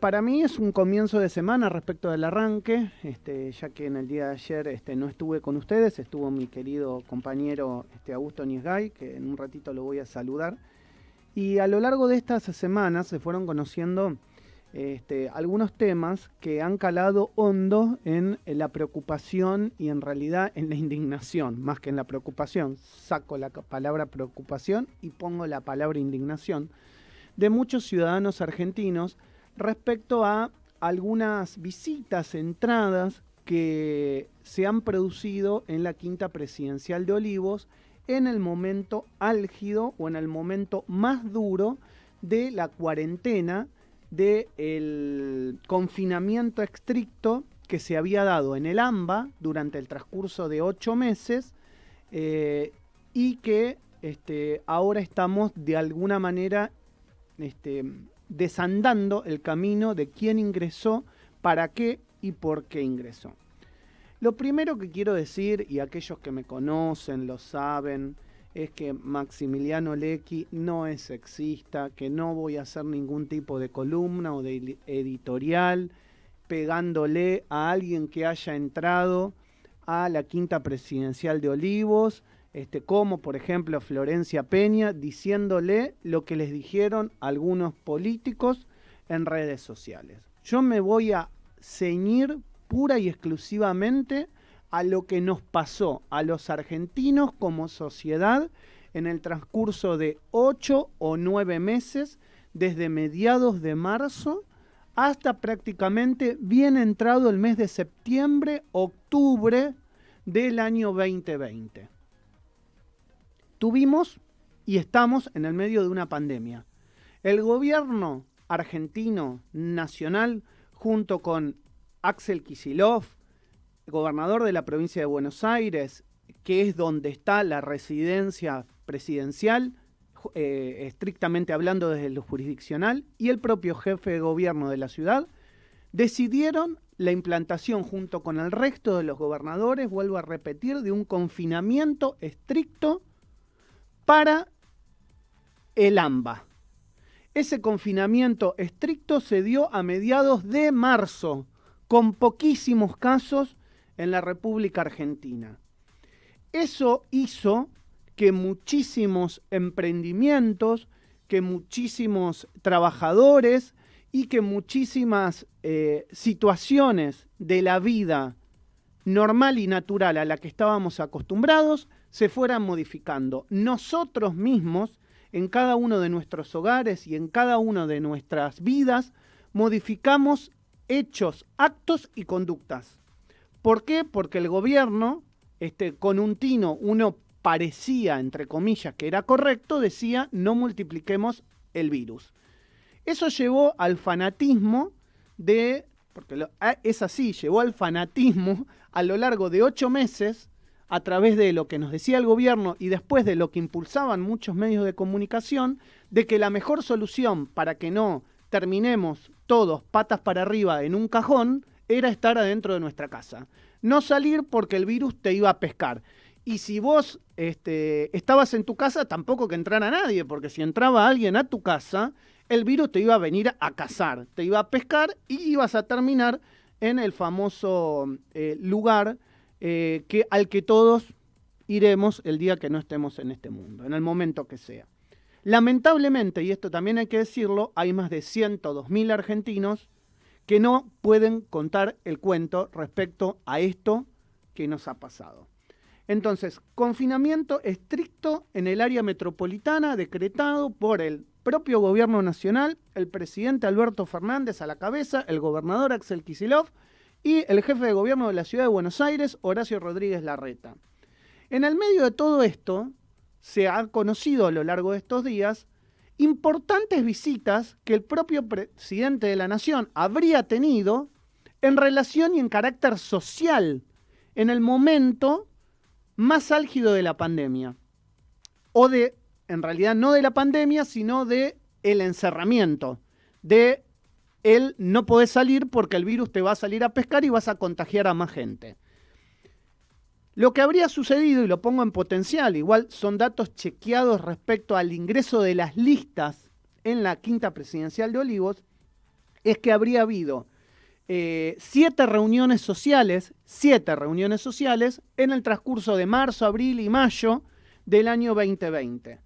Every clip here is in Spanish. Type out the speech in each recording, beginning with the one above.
Para mí es un comienzo de semana respecto del arranque, ya que en el día de ayer no estuve con ustedes, estuvo mi querido compañero Augusto Niesgay, que en un ratito lo voy a saludar. Y a lo largo de estas semanas se fueron conociendo algunos temas que han calado hondo en la preocupación y en realidad en la indignación, más que en la preocupación. Saco la palabra preocupación y pongo la palabra indignación de muchos ciudadanos argentinos respecto a algunas visitas, entradas que se han producido en la Quinta Presidencial de Olivos en el momento álgido o en el momento más duro de la cuarentena, del confinamiento estricto que se había dado en el AMBA durante el transcurso de 8 meses y que ahora estamos de alguna manera desandando el camino de quién ingresó, para qué y por qué ingresó. Lo primero que quiero decir, y aquellos que me conocen lo saben, es que Maximiliano Lecchi no es sexista, que no voy a hacer ningún tipo de columna o de editorial pegándole a alguien que haya entrado a la Quinta Presidencial de Olivos, como por ejemplo Florencia Peña, diciéndole lo que les dijeron algunos políticos en redes sociales. Yo me voy a ceñir pura y exclusivamente a lo que nos pasó a los argentinos como sociedad en el transcurso de 8 o 9 meses, desde mediados de marzo hasta prácticamente bien entrado el mes de septiembre, octubre del año 2020. Tuvimos y estamos en el medio de una pandemia. El gobierno argentino nacional, junto con Axel Kicillof, gobernador de la provincia de Buenos Aires, que es donde está la residencia presidencial, estrictamente hablando desde lo jurisdiccional, y el propio jefe de gobierno de la ciudad, decidieron la implantación junto con el resto de los gobernadores, vuelvo a repetir, de un confinamiento estricto para el AMBA. Ese confinamiento estricto se dio a mediados de marzo, con poquísimos casos en la República Argentina. Eso hizo que muchísimos emprendimientos, que muchísimos trabajadores y que muchísimas situaciones de la vida normal y natural a la que estábamos acostumbrados se fueran modificando. Nosotros mismos, en cada uno de nuestros hogares y en cada una de nuestras vidas, modificamos hechos, actos y conductas. ¿Por qué? Porque el gobierno, con un tino, uno parecía, entre comillas, que era correcto, decía no multipliquemos el virus. Eso llevó al fanatismo porque es así, llevó al fanatismo a lo largo de 8 meses, a través de lo que nos decía el gobierno y después de lo que impulsaban muchos medios de comunicación, de que la mejor solución para que no terminemos todos patas para arriba en un cajón era estar adentro de nuestra casa. No salir porque el virus te iba a pescar. Y si vos estabas en tu casa, tampoco que entrara nadie, porque si entraba alguien a tu casa, el virus te iba a venir a cazar, te iba a pescar y ibas a terminar en el famoso lugar al que todos iremos el día que no estemos en este mundo, en el momento que sea. Lamentablemente, y esto también hay que decirlo, hay más de 102.000 argentinos que no pueden contar el cuento respecto a esto que nos ha pasado. Entonces, confinamiento estricto en el área metropolitana decretado por el propio gobierno nacional, el presidente Alberto Fernández a la cabeza, el gobernador Axel Kicillof y el jefe de gobierno de la ciudad de Buenos Aires, Horacio Rodríguez Larreta. En el medio de todo esto, se ha conocido a lo largo de estos días importantes visitas que el propio presidente de la Nación habría tenido en relación y en carácter social en el momento más álgido de la pandemia. En realidad no de la pandemia, sino de el encerramiento, de el no podés salir porque el virus te va a salir a pescar y vas a contagiar a más gente. Lo que habría sucedido, y lo pongo en potencial, igual son datos chequeados respecto al ingreso de las listas en la Quinta Presidencial de Olivos, es que habría habido 7 reuniones sociales en el transcurso de marzo, abril y mayo del año 2020.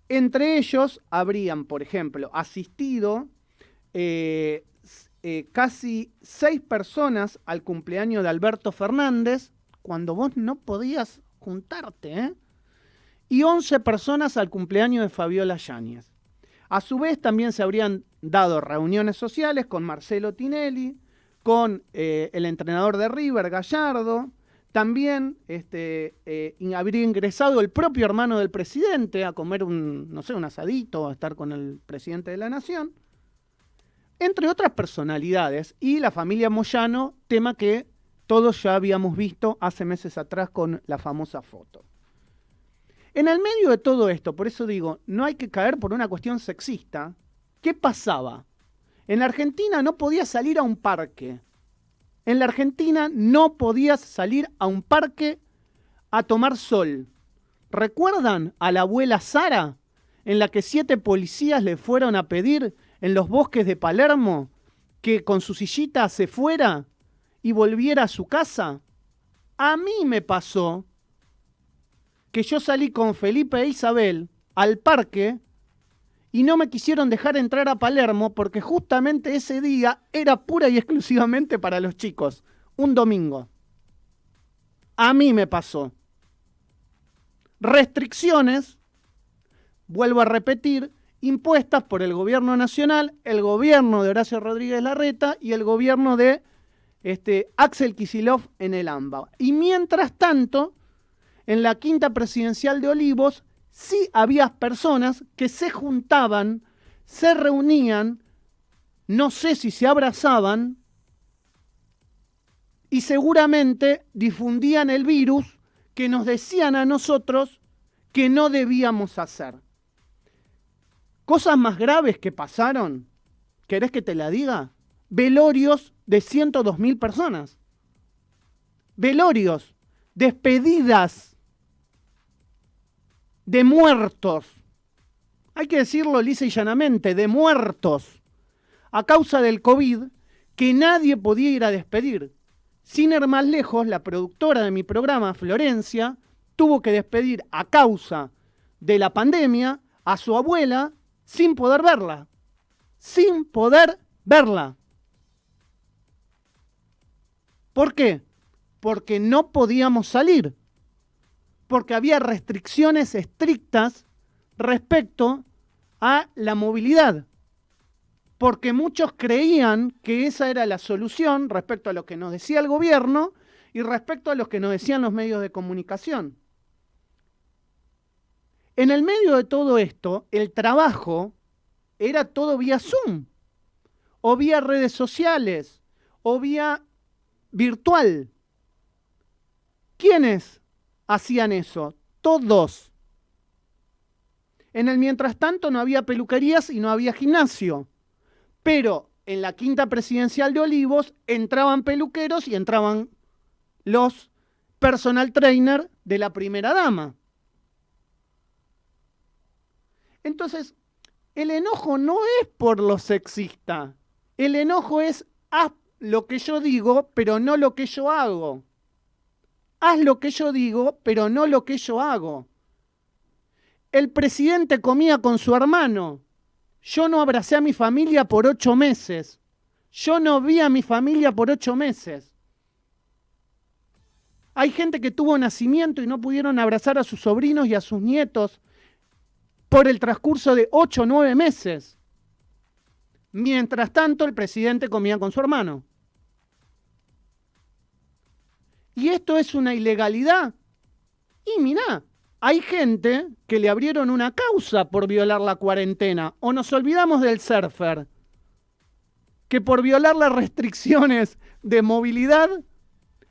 Entre ellos habrían, por ejemplo, asistido casi 6 personas al cumpleaños de Alberto Fernández, cuando vos no podías juntarte, ¿eh? Y 11 personas al cumpleaños de Fabiola Yáñez. A su vez también se habrían dado reuniones sociales con Marcelo Tinelli, con el entrenador de River, Gallardo. También habría ingresado el propio hermano del presidente a comer un asadito, a estar con el presidente de la Nación, entre otras personalidades, y la familia Moyano, tema que todos ya habíamos visto hace meses atrás con la famosa foto. En el medio de todo esto, por eso digo, no hay que caer por una cuestión sexista. ¿Qué pasaba? En la Argentina no podías salir a un parque. En la Argentina no podías salir a un parque a tomar sol. ¿Recuerdan a la abuela Sara, en la que 7 policías le fueron a pedir en los bosques de Palermo que con su sillita se fuera y volviera a su casa? A mí me pasó que yo salí con Felipe e Isabel al parque y no me quisieron dejar entrar a Palermo porque justamente ese día era pura y exclusivamente para los chicos, un domingo. A mí me pasó. Restricciones, vuelvo a repetir, impuestas por el gobierno nacional, el gobierno de Horacio Rodríguez Larreta y el gobierno de Axel Kicillof en el AMBA. Y mientras tanto, en la quinta presidencial de Olivos, sí había personas que se juntaban, se reunían, no sé si se abrazaban, y seguramente difundían el virus que nos decían a nosotros que no debíamos hacer. Cosas más graves que pasaron, ¿querés que te la diga? Velorios de 102.000 personas. Velorios, despedidas de muertos, hay que decirlo lisa y llanamente, de muertos, a causa del COVID, que nadie podía ir a despedir. Sin ir más lejos, la productora de mi programa, Florencia, tuvo que despedir a causa de la pandemia a su abuela sin poder verla. Sin poder verla. ¿Por qué? Porque no podíamos salir. Porque había restricciones estrictas respecto a la movilidad. Porque muchos creían que esa era la solución respecto a lo que nos decía el gobierno y respecto a lo que nos decían los medios de comunicación. En el medio de todo esto, el trabajo era todo vía Zoom, o vía redes sociales, o vía virtual. ¿Quiénes hacían eso? Todos. En el mientras tanto no había peluquerías y no había gimnasio. Pero en la quinta presidencial de Olivos entraban peluqueros y entraban los personal trainer de la primera dama. Entonces, el enojo no es por lo sexista. El enojo es haz lo que yo digo, pero no lo que yo hago. Haz lo que yo digo, pero no lo que yo hago. El presidente comía con su hermano. Yo no abracé a mi familia por 8 meses. Yo no vi a mi familia por 8 meses. Hay gente que tuvo nacimiento y no pudieron abrazar a sus sobrinos y a sus nietos por el transcurso de 8 o 9 meses. Mientras tanto, el presidente comía con su hermano. Y esto es una ilegalidad. Y mirá, hay gente que le abrieron una causa por violar la cuarentena. O nos olvidamos del surfer, que por violar las restricciones de movilidad,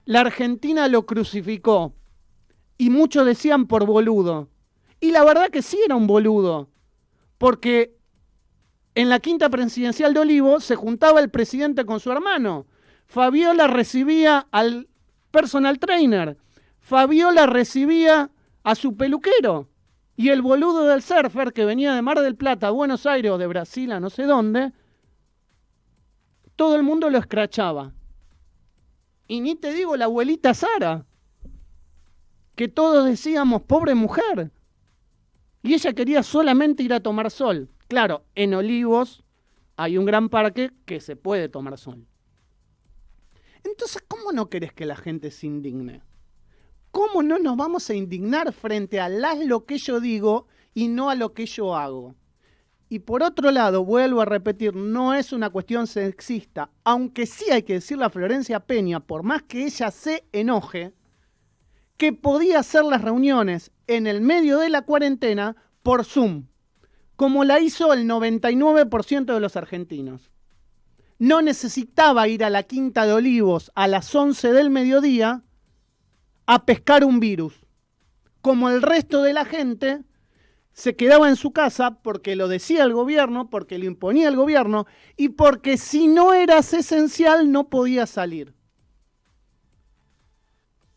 la Argentina lo crucificó. Y muchos decían por boludo. Y la verdad que sí era un boludo. Porque en la quinta presidencial de Olivos se juntaba el presidente con su hermano. Fabiola recibía al personal trainer. Fabiola recibía a su peluquero. Y el boludo del surfer que venía de Mar del Plata a Buenos Aires o de Brasil a no sé dónde, todo el mundo lo escrachaba. Y ni te digo la abuelita Sara, que todos decíamos, pobre mujer. Y ella quería solamente ir a tomar sol. Claro, en Olivos hay un gran parque que se puede tomar sol. Entonces, ¿cómo no querés que la gente se indigne? ¿Cómo no nos vamos a indignar frente a lo que yo digo y no a lo que yo hago? Y por otro lado, vuelvo a repetir, no es una cuestión sexista, aunque sí hay que decirle a Florencia Peña, por más que ella se enoje, que podía hacer las reuniones en el medio de la cuarentena por Zoom, como la hizo el 99% de los argentinos. No necesitaba ir a la Quinta de Olivos a las 11 del mediodía a pescar un virus, como el resto de la gente se quedaba en su casa porque lo decía el gobierno, porque lo imponía el gobierno y porque si no eras esencial no podías salir.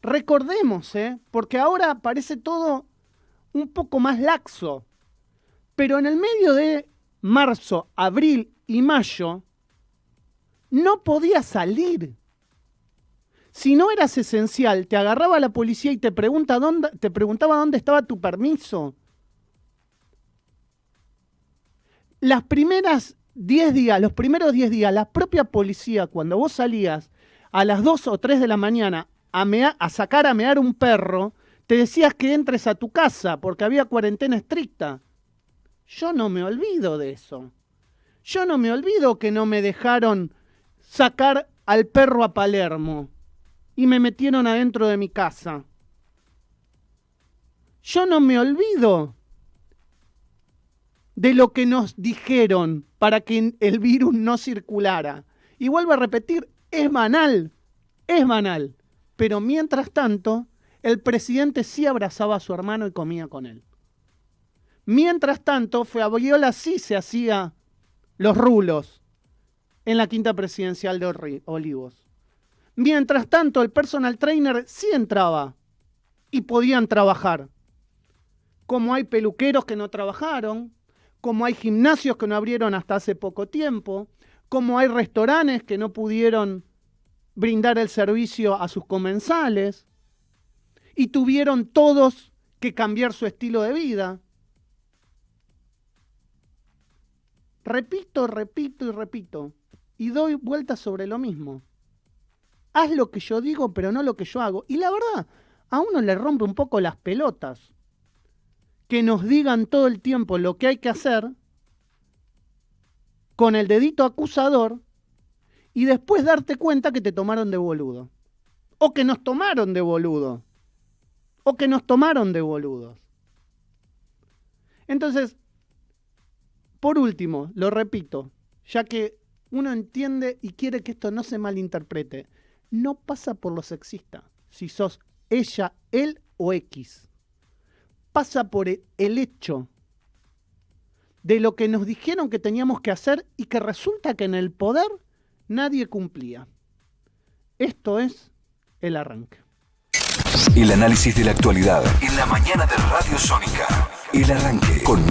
Recordemos, porque ahora parece todo un poco más laxo, pero en el medio de marzo, abril y mayo no podías salir. Si no eras esencial, te agarraba la policía y te preguntaba dónde estaba tu permiso. Los primeros 10 días, la propia policía, cuando vos salías a las 2 o 3 de la mañana a sacar a mear un perro, te decías que entres a tu casa porque había cuarentena estricta. Yo no me olvido de eso. Yo no me olvido que no me dejaron sacar al perro a Palermo y me metieron adentro de mi casa. Yo no me olvido de lo que nos dijeron para que el virus no circulara. Y vuelvo a repetir, es banal, pero mientras tanto, el presidente sí abrazaba a su hermano y comía con él. Mientras tanto, Fabiola sí se hacía los rulos en la Quinta Presidencial de Olivos. Mientras tanto, el personal trainer sí entraba y podían trabajar. Como hay peluqueros que no trabajaron, como hay gimnasios que no abrieron hasta hace poco tiempo, como hay restaurantes que no pudieron brindar el servicio a sus comensales y tuvieron todos que cambiar su estilo de vida. Repito y repito, y doy vueltas sobre lo mismo. Haz lo que yo digo, pero no lo que yo hago. Y la verdad, a uno le rompe un poco las pelotas que nos digan todo el tiempo lo que hay que hacer con el dedito acusador y después darte cuenta que te tomaron de boludo. O que nos tomaron de boludo. O que nos tomaron de boludos. Entonces, por último, lo repito, ya que uno entiende y quiere que esto no se malinterprete, no pasa por lo sexista, si sos ella, él o X. Pasa por el hecho de lo que nos dijeron que teníamos que hacer y que resulta que en el poder nadie cumplía. Esto es el arranque. El análisis de la actualidad en la mañana de Radio Sónica. El arranque con